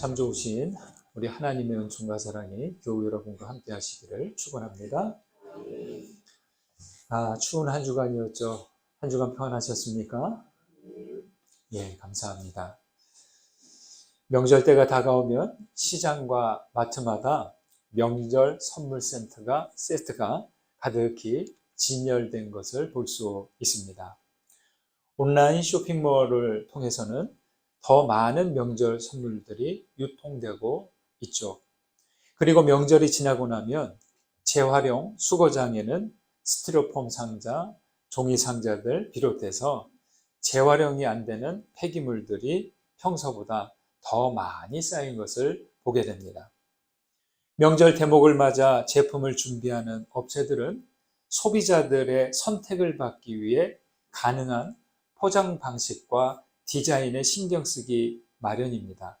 참 좋으신 우리 하나님의 은총과 사랑이 교우 여러분과 함께 하시기를 축원합니다. 추운 한 주간이었죠. 한 주간 평안하셨습니까? 예, 감사합니다. 명절 때가 다가오면 시장과 마트마다 명절 선물 세트가 가득히 진열된 것을 볼 수 있습니다. 온라인 쇼핑몰을 통해서는 더 많은 명절 선물들이 유통되고 있죠. 그리고 명절이 지나고 나면 재활용 수거장에는 스티로폼 상자, 종이 상자들 비롯해서 재활용이 안 되는 폐기물들이 평소보다 더 많이 쌓인 것을 보게 됩니다. 명절 대목을 맞아 제품을 준비하는 업체들은 소비자들의 선택을 받기 위해 가능한 포장 방식과 디자인에 신경 쓰기 마련입니다.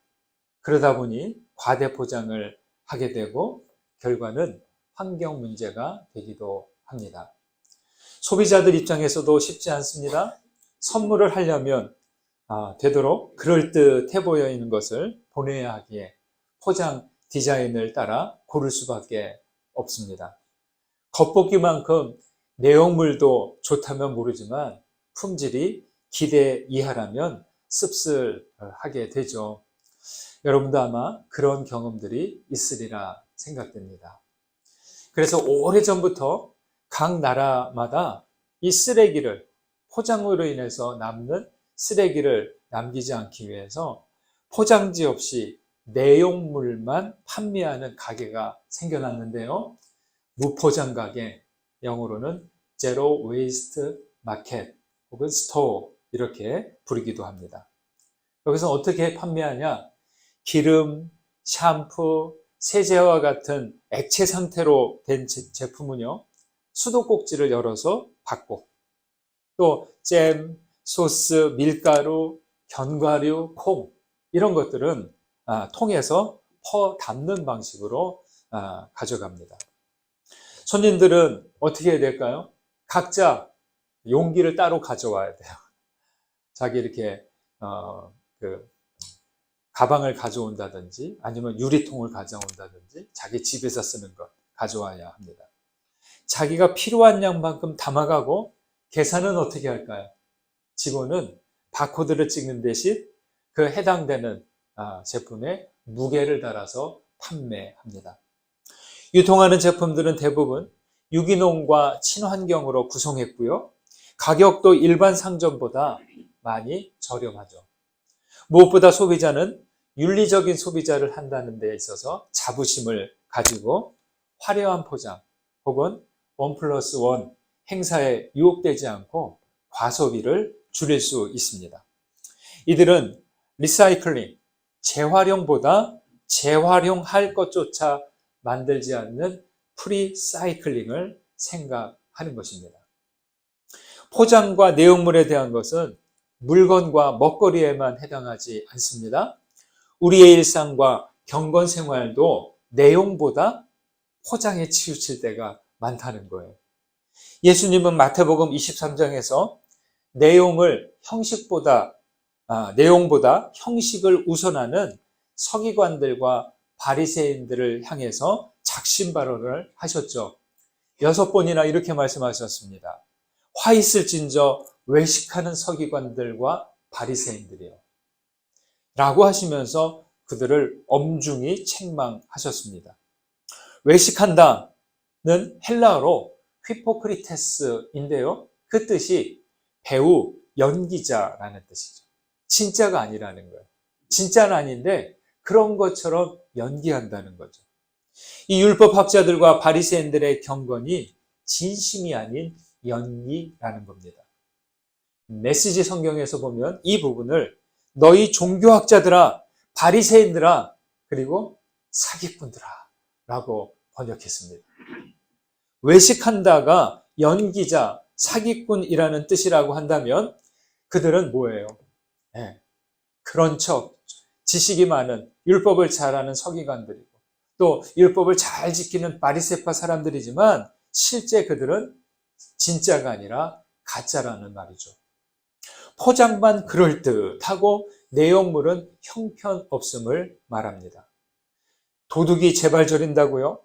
그러다 보니 과대 포장을 하게 되고 결과는 환경 문제가 되기도 합니다. 소비자들 입장에서도 쉽지 않습니다. 선물을 하려면 되도록 그럴듯해 보여 있는 것을 보내야 하기에 포장 디자인을 따라 고를 수밖에 없습니다. 겉보기만큼 내용물도 좋다면 모르지만 품질이 기대 이하라면 씁쓸하게 되죠. 여러분도 아마 그런 경험들이 있으리라 생각됩니다. 그래서 오래전부터 각 나라마다 이 쓰레기를, 포장으로 인해서 남는 쓰레기를 남기지 않기 위해서 포장지 없이 내용물만 판매하는 가게가 생겨났는데요. 무포장 가게, 영어로는 Zero Waste Market 혹은 스토어 이렇게 부르기도 합니다. 여기서 어떻게 판매하냐? 기름, 샴푸, 세제와 같은 액체 상태로 된 제품은요, 수도꼭지를 열어서 받고, 또 잼, 소스, 밀가루, 견과류, 콩 이런 것들은 통에서 퍼 담는 방식으로 가져갑니다. 손님들은 어떻게 해야 될까요? 각자 용기를 따로 가져와야 돼요. 자기 이렇게 가방을 가져온다든지 아니면 유리통을 가져온다든지 자기 집에서 쓰는 것 가져와야 합니다. 자기가 필요한 양만큼 담아가고 계산은 어떻게 할까요? 직원은 바코드를 찍는 대신 그 해당되는 제품에 무게를 달아서 판매합니다. 유통하는 제품들은 대부분 유기농과 친환경으로 구성했고요. 가격도 일반 상점보다 많이 저렴하죠. 무엇보다 소비자는 윤리적인 소비자를 한다는 데 있어서 자부심을 가지고 화려한 포장 혹은 1+1 행사에 유혹되지 않고 과소비를 줄일 수 있습니다. 이들은 리사이클링, 재활용보다 재활용할 것조차 만들지 않는 프리사이클링을 생각하는 것입니다. 포장과 내용물에 대한 것은 물건과 먹거리에만 해당하지 않습니다. 우리의 일상과 경건 생활도 내용보다 포장에 치우칠 때가 많다는 거예요. 예수님은 마태복음 23장에서 내용보다 형식을 우선하는 서기관들과 바리새인들을 향해서 작심 발언을 하셨죠. 6번이나 이렇게 말씀하셨습니다. 화 있을진저 외식하는 서기관들과 바리새인들이요. 라고 하시면서 그들을 엄중히 책망하셨습니다. 외식한다는 헬라어로 휘포크리테스인데요. 그 뜻이 배우, 연기자라는 뜻이죠. 진짜가 아니라는 거예요. 진짜는 아닌데 그런 것처럼 연기한다는 거죠. 이 율법학자들과 바리새인들의 경건이 진심이 아닌 연기라는 겁니다. 메시지 성경에서 보면 이 부분을 너희 종교학자들아, 바리새인들아, 그리고 사기꾼들아 라고 번역했습니다. 외식한다가 연기자, 사기꾼이라는 뜻이라고 한다면 그들은 뭐예요? 그런 척, 지식이 많은, 율법을 잘 아는 서기관들이고 또 율법을 잘 지키는 바리새파 사람들이지만 실제 그들은 진짜가 아니라 가짜라는 말이죠. 포장만 그럴듯하고 내용물은 형편없음을 말합니다. 도둑이 제발 저린다고요?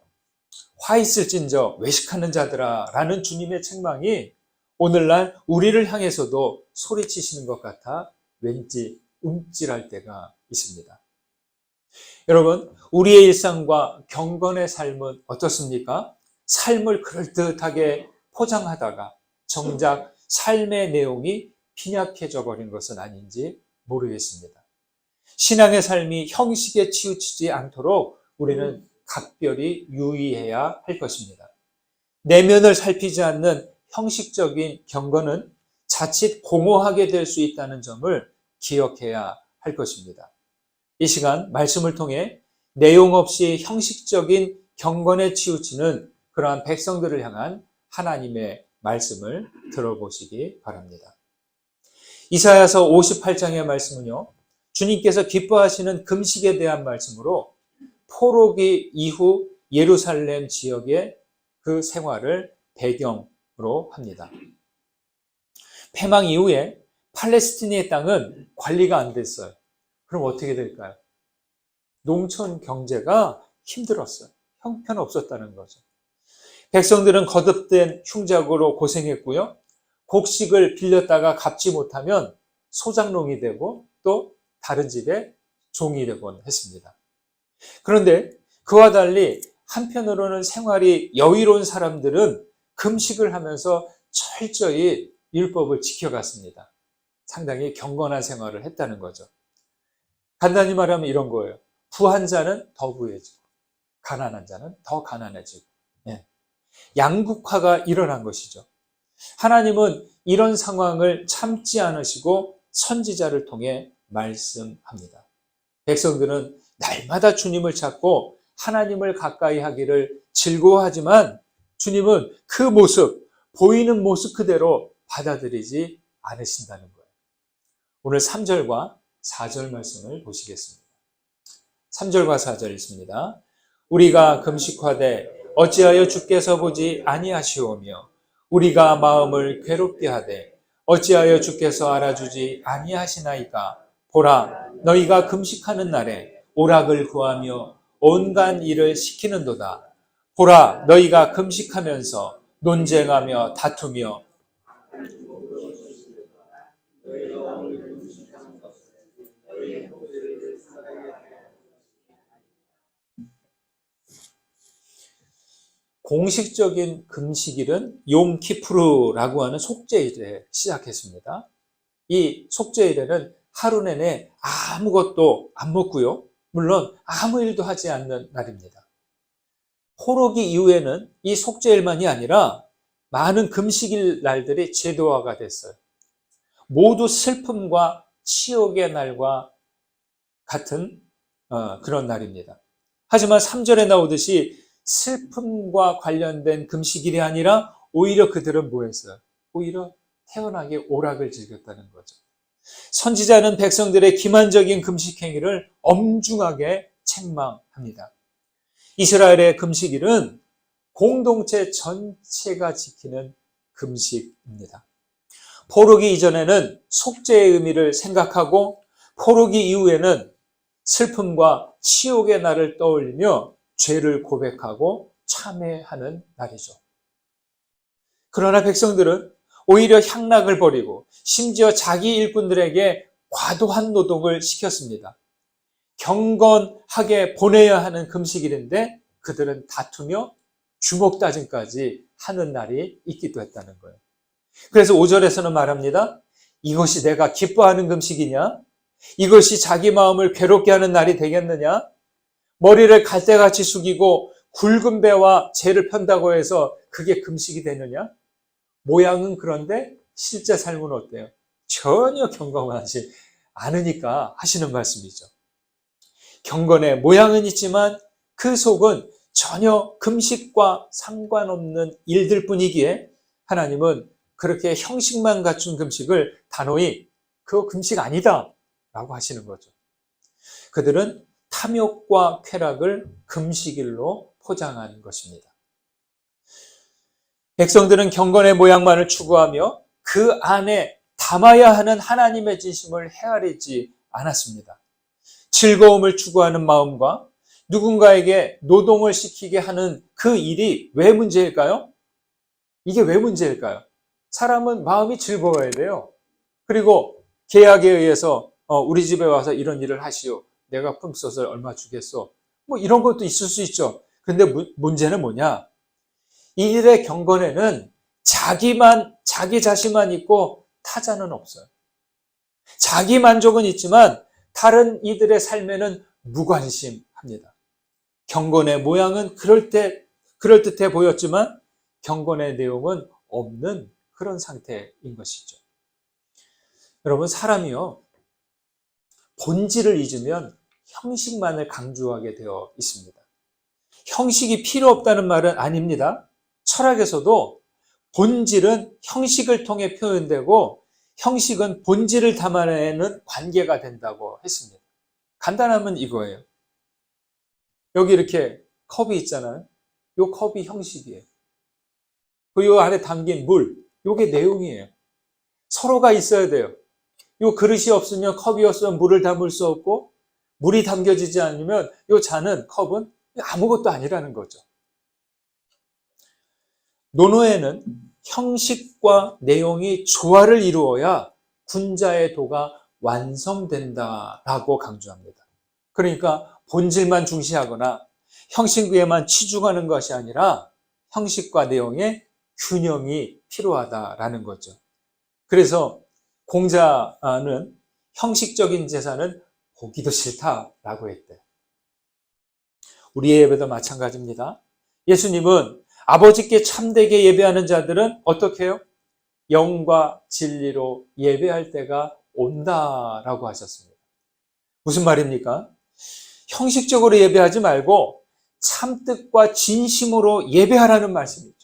화 있을진저 외식하는 자들아 라는 주님의 책망이 오늘날 우리를 향해서도 소리치시는 것 같아 왠지 움찔할 때가 있습니다. 여러분, 우리의 일상과 경건의 삶은 어떻습니까? 삶을 그럴듯하게 포장하다가 정작 삶의 내용이 빈약해져 버린 것은 아닌지 모르겠습니다. 신앙의 삶이 형식에 치우치지 않도록 우리는 각별히 유의해야 할 것입니다. 내면을 살피지 않는 형식적인 경건은 자칫 공허하게 될 수 있다는 점을 기억해야 할 것입니다. 이 시간 말씀을 통해 내용 없이 형식적인 경건에 치우치는 그러한 백성들을 향한 하나님의 말씀을 들어보시기 바랍니다. 이사야서 58장의 말씀은요, 주님께서 기뻐하시는 금식에 대한 말씀으로 포로기 이후 예루살렘 지역의 그 생활을 배경으로 합니다. 패망 이후에 팔레스티나의 땅은 관리가 안 됐어요. 그럼 어떻게 될까요? 농촌 경제가 힘들었어요. 형편없었다는 거죠. 백성들은 거듭된 흉작으로 고생했고요. 곡식을 빌렸다가 갚지 못하면 소장농이 되고 또 다른 집에 종이 되곤 했습니다. 그런데 그와 달리 한편으로는 생활이 여유로운 사람들은 금식을 하면서 철저히 율법을 지켜갔습니다. 상당히 경건한 생활을 했다는 거죠. 간단히 말하면 이런 거예요. 부한 자는 더 부해지고 가난한 자는 더 가난해지고, 양극화가 일어난 것이죠. 하나님은 이런 상황을 참지 않으시고 선지자를 통해 말씀합니다. 백성들은 날마다 주님을 찾고 하나님을 가까이 하기를 즐거워하지만 주님은 그 모습, 보이는 모습 그대로 받아들이지 않으신다는 거예요. 오늘 3절과 4절 말씀을 보시겠습니다. 3절과 4절 있습니다. 우리가 금식하되 어찌하여 주께서 보지 아니하시오며 우리가 마음을 괴롭게 하되 어찌하여 주께서 알아주지 아니하시나이까. 보라, 너희가 금식하는 날에 오락을 구하며 온갖 일을 시키는도다. 보라, 너희가 금식하면서 논쟁하며 다투며 공식적인 금식일은 욤키푸르라고 하는 속죄일에 시작했습니다. 이 속죄일에는 하루 내내 아무것도 안 먹고요. 물론 아무 일도 하지 않는 날입니다. 포로기 이후에는 이 속죄일만이 아니라 많은 금식일 날들이 제도화가 됐어요. 모두 슬픔과 치욕의 날과 같은 그런 날입니다. 하지만 3절에 나오듯이 슬픔과 관련된 금식일이 아니라 오히려 그들은 뭐 했어요? 오히려 태연하게 오락을 즐겼다는 거죠. 선지자는 백성들의 기만적인 금식 행위를 엄중하게 책망합니다. 이스라엘의 금식일은 공동체 전체가 지키는 금식입니다. 포로기 이전에는 속죄의 의미를 생각하고 포로기 이후에는 슬픔과 치욕의 날을 떠올리며 죄를 고백하고 참회하는 날이죠. 그러나 백성들은 오히려 향락을 벌이고 심지어 자기 일꾼들에게 과도한 노동을 시켰습니다. 경건하게 보내야 하는 금식일인데 그들은 다투며 주먹 다짐까지 하는 날이 있기도 했다는 거예요. 그래서 5절에서는 말합니다. 이것이 내가 기뻐하는 금식이냐? 이것이 자기 마음을 괴롭게 하는 날이 되겠느냐? 머리를 갈대같이 숙이고 굵은 배와 재를 편다고 해서 그게 금식이 되느냐? 모양은 그런데 실제 삶은 어때요? 전혀 경건하지 않으니까 하시는 말씀이죠. 경건의 모양은 있지만 그 속은 전혀 금식과 상관없는 일들 뿐이기에 하나님은 그렇게 형식만 갖춘 금식을 단호히 그거 금식 아니다 라고 하시는 거죠. 그들은 탐욕과 쾌락을 금식일로 포장한 것입니다. 백성들은 경건의 모양만을 추구하며 그 안에 담아야 하는 하나님의 진심을 헤아리지 않았습니다. 즐거움을 추구하는 마음과 누군가에게 노동을 시키게 하는 그 일이 왜 문제일까요? 이게 왜 문제일까요? 사람은 마음이 즐거워야 돼요. 그리고 계약에 의해서 우리 집에 와서 이런 일을 하시오. 내가 품삯을 얼마 주겠소. 뭐 이런 것도 있을 수 있죠. 근데 문제는 뭐냐? 이 일의 경건에는 자기 자신만 있고 타자는 없어요. 자기 만족은 있지만 다른 이들의 삶에는 무관심합니다. 경건의 모양은 그럴듯해 보였지만 경건의 내용은 없는 그런 상태인 것이죠. 여러분, 사람이요, 본질을 잊으면 형식만을 강조하게 되어 있습니다. 형식이 필요 없다는 말은 아닙니다. 철학에서도 본질은 형식을 통해 표현되고 형식은 본질을 담아내는 관계가 된다고 했습니다. 간단하면 이거예요. 여기 이렇게 컵이 있잖아요. 이 컵이 형식이에요. 그 안에 담긴 물, 이게 내용이에요. 서로가 있어야 돼요. 이 그릇이 없으면, 컵이 없으면 물을 담을 수 없고, 물이 담겨지지 않으면 이 잔은, 컵은 아무것도 아니라는 거죠. 논어에는 형식과 내용이 조화를 이루어야 군자의 도가 완성된다라고 강조합니다. 그러니까 본질만 중시하거나 형식에만 치중하는 것이 아니라 형식과 내용의 균형이 필요하다라는 거죠. 그래서 공자는 형식적인 제사는 보기도 싫다라고 했대요. 우리의 예배도 마찬가지입니다. 예수님은 아버지께 참되게 예배하는 자들은 어떻게 해요? 영과 진리로 예배할 때가 온다라고 하셨습니다. 무슨 말입니까? 형식적으로 예배하지 말고 참뜻과 진심으로 예배하라는 말씀이죠.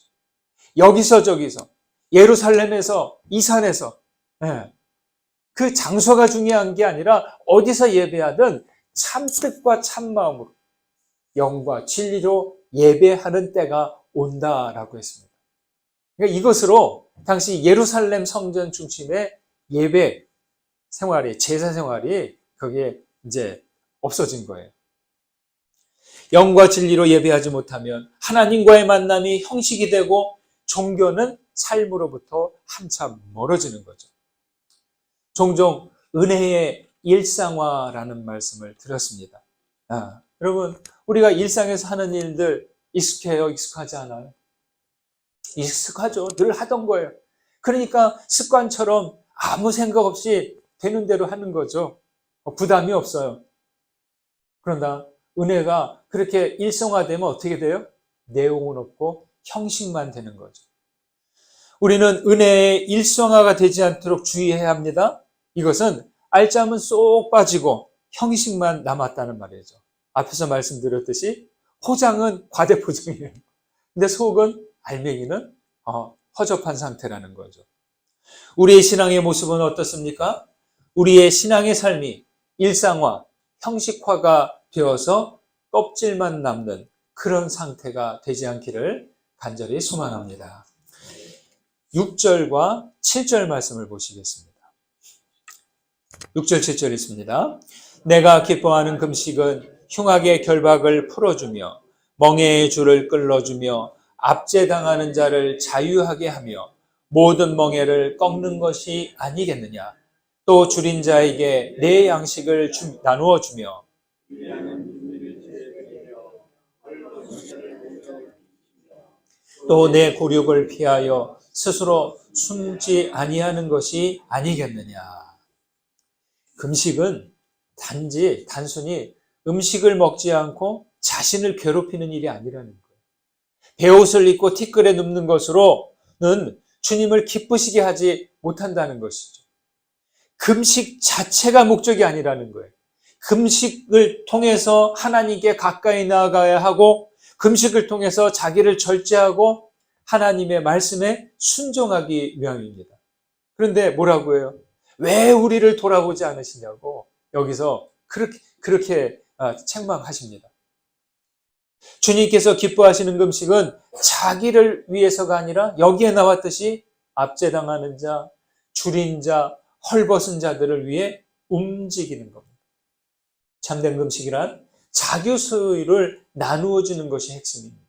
여기서 저기서, 예루살렘에서, 이 산에서, 그 장소가 중요한 게 아니라 어디서 예배하든 참뜻과 참마음으로 영과 진리로 예배하는 때가 온다라고 했습니다. 그러니까 이것으로 당시 예루살렘 성전 중심의 예배 생활이, 제사 생활이 거기에 이제 없어진 거예요. 영과 진리로 예배하지 못하면 하나님과의 만남이 형식이 되고 종교는 삶으로부터 한참 멀어지는 거죠. 종종 은혜의 일상화라는 말씀을 드렸습니다. 여러분, 우리가 일상에서 하는 일들 익숙해요? 익숙하지 않아요? 익숙하죠. 늘 하던 거예요. 그러니까 습관처럼 아무 생각 없이 되는 대로 하는 거죠. 부담이 없어요. 그러나 은혜가 그렇게 일상화되면 어떻게 돼요? 내용은 없고 형식만 되는 거죠. 우리는 은혜의 일상화가 되지 않도록 주의해야 합니다. 이것은 알짜면 쏙 빠지고 형식만 남았다는 말이죠. 앞에서 말씀드렸듯이 포장은 과대포장이에요. 근데 속은, 알맹이는 허접한 상태라는 거죠. 우리의 신앙의 모습은 어떻습니까? 우리의 신앙의 삶이 일상화, 형식화가 되어서 껍질만 남는 그런 상태가 되지 않기를 간절히 소망합니다. 6절과 7절 말씀을 보시겠습니다. 6절, 7절 있습니다. 내가 기뻐하는 금식은 흉악의 결박을 풀어주며 멍에의 줄을 끌어주며 압제당하는 자를 자유하게 하며 모든 멍에를 꺾는 것이 아니겠느냐. 또 줄인 자에게 내 양식을 나누어 주며 또 내 굴욕을 피하여 스스로 숨지 아니하는 것이 아니겠느냐. 금식은 단순히 음식을 먹지 않고 자신을 괴롭히는 일이 아니라는 거예요. 베옷을 입고 티끌에 눕는 것으로는 주님을 기쁘시게 하지 못한다는 것이죠. 금식 자체가 목적이 아니라는 거예요. 금식을 통해서 하나님께 가까이 나아가야 하고 금식을 통해서 자기를 절제하고 하나님의 말씀에 순종하기 위함입니다. 그런데 뭐라고 해요? 왜 우리를 돌아보지 않으시냐고 여기서 그렇게 책망하십니다. 주님께서 기뻐하시는 금식은 자기를 위해서가 아니라 여기에 나왔듯이 압제당하는 자, 줄인 자, 헐벗은 자들을 위해 움직이는 겁니다. 참된 금식이란 자기 소유를 나누어 주는 것이 핵심입니다.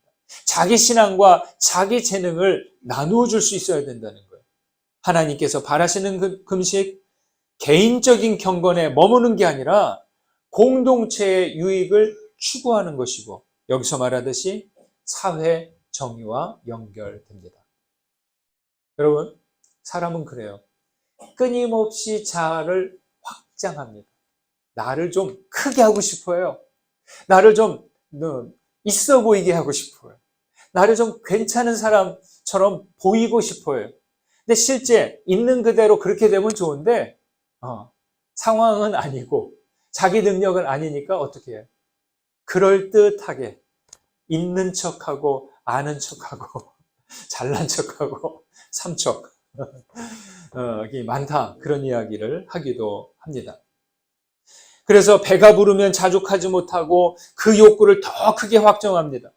자기 신앙과 자기 재능을 나누어 줄 수 있어야 된다는 거예요. 하나님께서 바라시는 금식, 개인적인 경건에 머무는 게 아니라 공동체의 유익을 추구하는 것이고, 여기서 말하듯이 사회 정의와 연결됩니다. 여러분, 사람은 그래요. 끊임없이 자아를 확장합니다. 나를 좀 크게 하고 싶어요. 나를 좀 있어 보이게 하고 싶어요. 나를 좀 괜찮은 사람처럼 보이고 싶어요. 근데 실제 있는 그대로 그렇게 되면 좋은데 상황은 아니고 자기 능력은 아니니까 어떻게 해요? 그럴듯하게 있는 척하고 아는 척하고 잘난 척하고 삼척 이게 많다, 그런 이야기를 하기도 합니다. 그래서 배가 부르면 자족하지 못하고 그 욕구를 더 크게 확정합니다.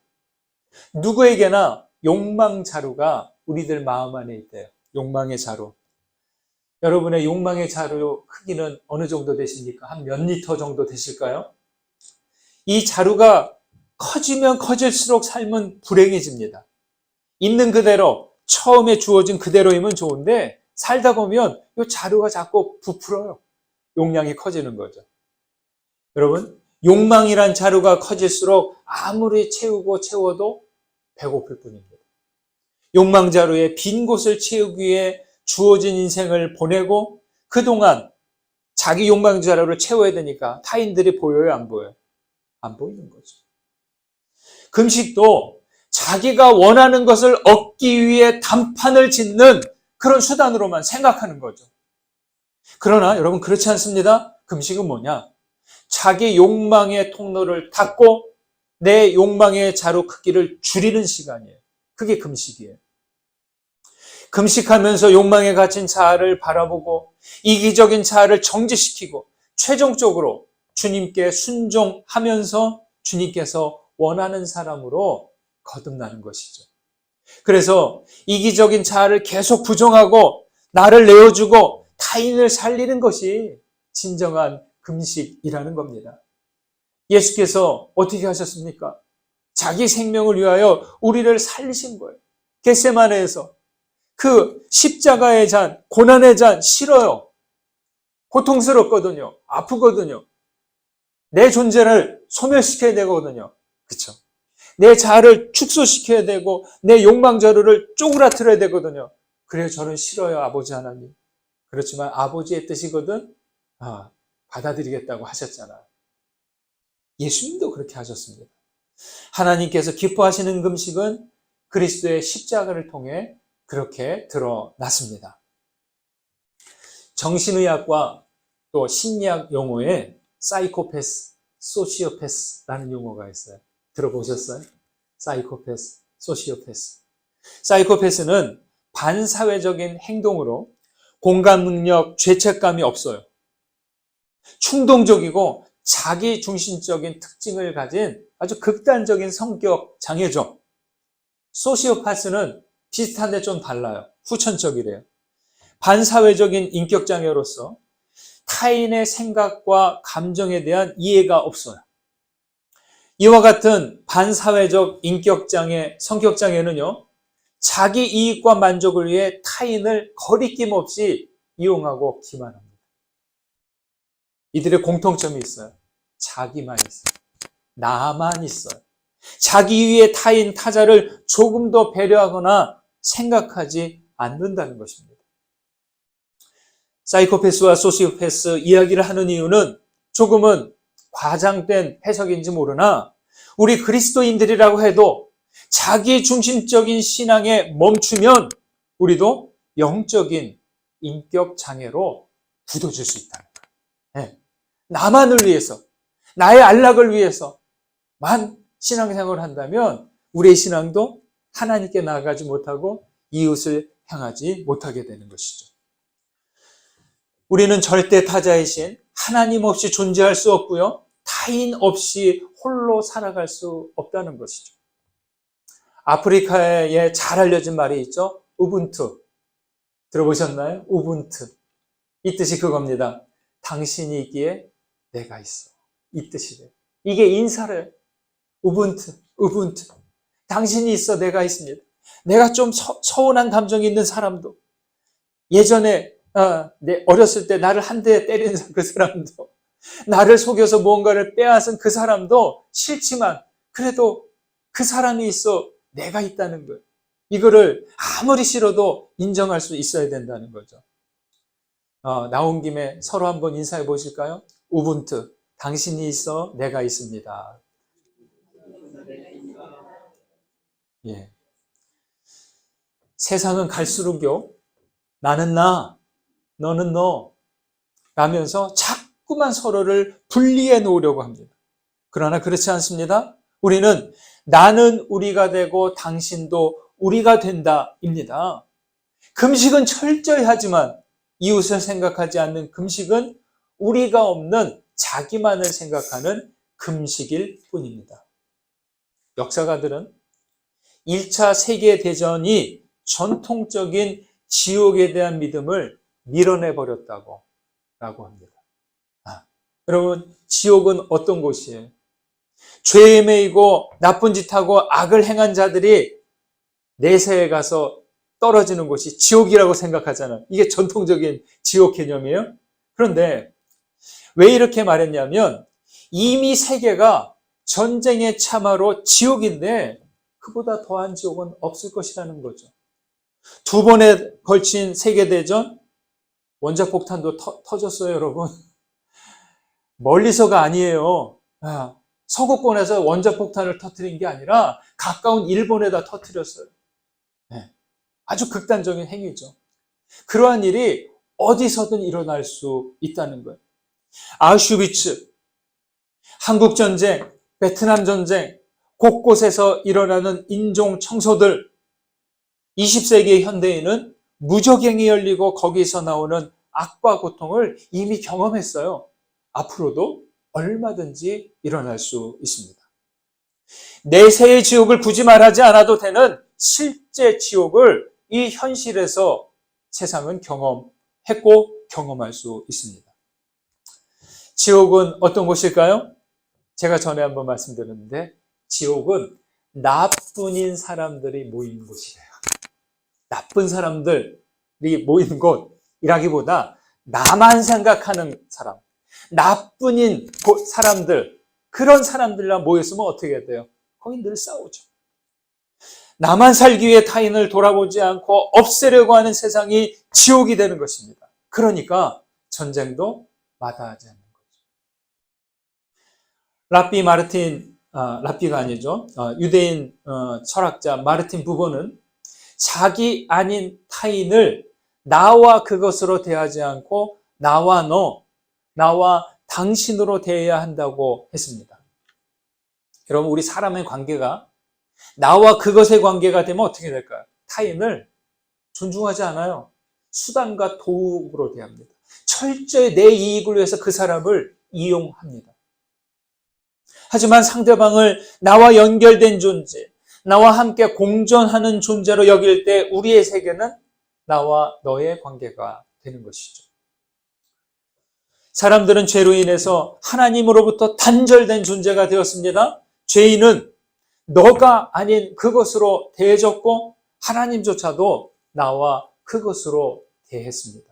누구에게나 욕망 자루가 우리들 마음 안에 있대요. 욕망의 자루. 여러분의 욕망의 자루 크기는 어느 정도 되십니까? 한 몇 리터 정도 되실까요? 이 자루가 커지면 커질수록 삶은 불행해집니다. 있는 그대로, 처음에 주어진 그대로이면 좋은데 살다 보면 이 자루가 자꾸 부풀어요. 용량이 커지는 거죠. 여러분, 욕망이란 자루가 커질수록 아무리 채워도 배고플 뿐입니다. 욕망 자루의 빈 곳을 채우기 위해 주어진 인생을 보내고 그동안 자기 욕망 자루를 채워야 되니까 타인들이 보여요, 안 보여요? 안 보이는 거죠. 금식도 자기가 원하는 것을 얻기 위해 단판을 짓는 그런 수단으로만 생각하는 거죠. 그러나 여러분, 그렇지 않습니다. 금식은 뭐냐? 자기 욕망의 통로를 닫고 내 욕망의 자루 크기를 줄이는 시간이에요. 그게 금식이에요. 금식하면서 욕망에 갇힌 자아를 바라보고 이기적인 자아를 정지시키고 최종적으로 주님께 순종하면서 주님께서 원하는 사람으로 거듭나는 것이죠. 그래서 이기적인 자아를 계속 부정하고 나를 내어주고 타인을 살리는 것이 진정한 금식이라는 겁니다. 예수께서 어떻게 하셨습니까? 자기 생명을 위하여 우리를 살리신 거예요. 겟세마네에서 그 십자가의 잔, 고난의 잔 싫어요. 고통스럽거든요. 아프거든요. 내 존재를 소멸시켜야 되거든요. 그렇죠? 내 자아를 축소시켜야 되고 내 욕망 자루를 쪼그라뜨려야 되거든요. 그래요, 저는 싫어요, 아버지 하나님. 그렇지만 아버지의 뜻이거든 받아들이겠다고 하셨잖아요. 예수님도 그렇게 하셨습니다. 하나님께서 기뻐하시는 금식은 그리스도의 십자가를 통해 그렇게 드러났습니다. 정신의학과 또 심리학 용어에 사이코패스, 소시오패스라는 용어가 있어요. 들어보셨어요? 사이코패스, 소시오패스. 사이코패스는 반사회적인 행동으로 공감 능력, 죄책감이 없어요. 충동적이고 자기중심적인 특징을 가진 아주 극단적인 성격 장애죠. 소시오패스는 비슷한데 좀 달라요. 후천적이래요. 반사회적인 인격 장애로서 타인의 생각과 감정에 대한 이해가 없어요. 이와 같은 반사회적 인격 장애, 성격 장애는요, 자기 이익과 만족을 위해 타인을 거리낌 없이 이용하고 기만합니다. 이들의 공통점이 있어요. 자기만 있어요. 나만 있어요. 자기 위해 타인, 타자를 조금 더 배려하거나 생각하지 않는다는 것입니다. 사이코패스와 소시오패스 이야기를 하는 이유는 조금은 과장된 해석인지 모르나 우리 그리스도인들이라고 해도 자기 중심적인 신앙에 멈추면 우리도 영적인 인격 장애로 굳어질 수 있다는 거예요. 네. 나만을 위해서, 나의 안락을 위해서만 신앙생활을 한다면 우리의 신앙도 하나님께 나아가지 못하고 이웃을 향하지 못하게 되는 것이죠. 우리는 절대 타자이신 하나님 없이 존재할 수 없고요. 타인 없이 홀로 살아갈 수 없다는 것이죠. 아프리카에 잘 알려진 말이 있죠. 우분투. 들어보셨나요? 우분투. 이 뜻이 그겁니다. 당신이 있기에 내가 있어. 이 뜻이래요. 이게 인사래. 우분투. 당신이 있어 내가 있습니다. 내가 좀 서운한 감정이 있는 사람도, 예전에 내 어렸을 때 나를 한 대 때린 그 사람도, 나를 속여서 무언가를 빼앗은 그 사람도 싫지만 그래도 그 사람이 있어 내가 있다는 거예요. 이거를 아무리 싫어도 인정할 수 있어야 된다는 거죠. 나온 김에 서로 한번 인사해 보실까요? 우분투. 당신이 있어 내가 있습니다. 예. 세상은 갈수록요, 나는 나, 너는 너 라면서 자꾸만 서로를 분리해 놓으려고 합니다. 그러나 그렇지 않습니다. 우리는 나는 우리가 되고 당신도 우리가 된다입니다. 금식은 철저히 하지만 이웃을 생각하지 않는 금식은 우리가 없는 자기만을 생각하는 금식일 뿐입니다. 역사가들은 1차 세계대전이 전통적인 지옥에 대한 믿음을 밀어내버렸다고 합니다. 여러분, 지옥은 어떤 곳이에요? 죄에 매이고 나쁜 짓하고 악을 행한 자들이 내세에 가서 떨어지는 곳이 지옥이라고 생각하잖아요. 이게 전통적인 지옥 개념이에요. 그런데 왜 이렇게 말했냐면, 이미 세계가 전쟁의 참화로 지옥인데 그보다 더한 지옥은 없을 것이라는 거죠. 2번에 걸친 세계대전, 원자폭탄도 터졌어요, 여러분. 멀리서가 아니에요. 서구권에서 원자폭탄을 터뜨린 게 아니라 가까운 일본에다 터뜨렸어요. 아주 극단적인 행위죠. 그러한 일이 어디서든 일어날 수 있다는 거예요. 아우슈비츠, 한국전쟁, 베트남전쟁, 곳곳에서 일어나는 인종 청소들, 20세기의 현대인은 무적행이 열리고 거기서 나오는 악과 고통을 이미 경험했어요. 앞으로도 얼마든지 일어날 수 있습니다. 내세의 지옥을 굳이 말하지 않아도 되는 실제 지옥을 이 현실에서 세상은 경험했고 경험할 수 있습니다. 지옥은 어떤 곳일까요? 제가 전에 한번 말씀드렸는데, 지옥은 나뿐인 사람들이 모이는 곳이래요. 나쁜 사람들이 모이는 곳이라기보다 나만 생각하는 사람, 나뿐인 사람들, 그런 사람들이랑 모였으면 어떻게 돼요? 거기 늘 싸우죠. 나만 살기 위해 타인을 돌아보지 않고 없애려고 하는 세상이 지옥이 되는 것입니다. 그러니까 전쟁도 마다하지 않는 거죠. 라삐가 아니죠. 유대인 철학자 마르틴 부버는 자기 아닌 타인을 나와 그것으로 대하지 않고 나와 당신으로 대해야 한다고 했습니다. 여러분, 우리 사람의 관계가 나와 그것의 관계가 되면 어떻게 될까요? 타인을 존중하지 않아요. 수단과 도구로 대합니다. 철저히 내 이익을 위해서 그 사람을 이용합니다. 하지만 상대방을 나와 연결된 존재, 나와 함께 공존하는 존재로 여길 때 우리의 세계는 나와 너의 관계가 되는 것이죠. 사람들은 죄로 인해서 하나님으로부터 단절된 존재가 되었습니다. 죄인은 너가 아닌 그것으로 대해졌고 하나님조차도 나와 그것으로 대했습니다.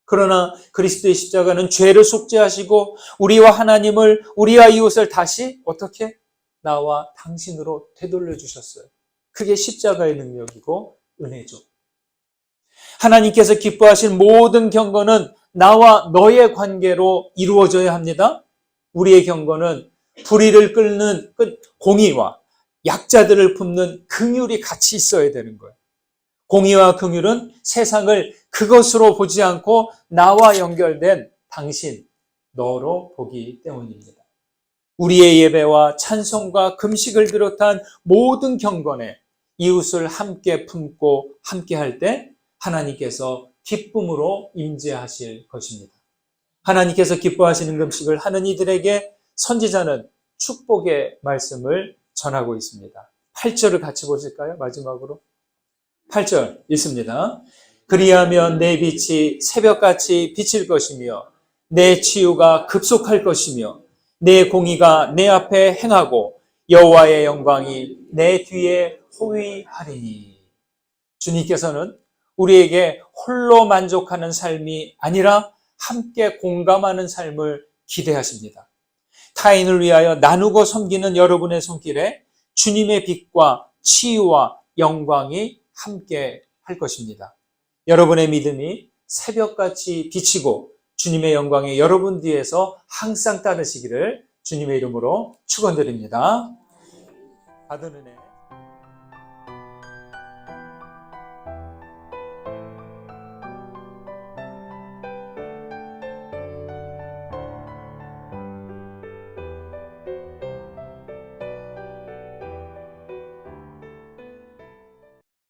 그러나 그리스도의 십자가는 죄를 속죄하시고 우리와 하나님을, 우리와 이웃을 다시 어떻게? 나와 당신으로 되돌려 주셨어요. 그게 십자가의 능력이고 은혜죠. 하나님께서 기뻐하신 모든 경건은 나와 너의 관계로 이루어져야 합니다. 우리의 경건은 불의를 끓는 공의와 약자들을 품는 긍휼이 같이 있어야 되는 거예요. 공의와 긍휼은 세상을 그것으로 보지 않고 나와 연결된 당신, 너로 보기 때문입니다. 우리의 예배와 찬송과 금식을 비롯한 모든 경건에 이웃을 함께 품고 함께 할 때 하나님께서 기쁨으로 임재하실 것입니다. 하나님께서 기뻐하시는 금식을 하는 이들에게 선지자는 축복의 말씀을 전하고 있습니다. 8절을 같이 보실까요? 마지막으로 8절 읽습니다. 그리하면 내 빛이 새벽같이 비칠 것이며 내 치유가 급속할 것이며 내 공의가 내 앞에 행하고 여호와의 영광이 내 뒤에 호위하리니. 주님께서는 우리에게 홀로 만족하는 삶이 아니라 함께 공감하는 삶을 기대하십니다. 타인을 위하여 나누고 섬기는 여러분의 손길에 주님의 빛과 치유와 영광이 함께 할 것입니다. 여러분의 믿음이 새벽같이 비치고 주님의 영광이 여러분 뒤에서 항상 따르시기를 주님의 이름으로 축원드립니다. 받은 은혜.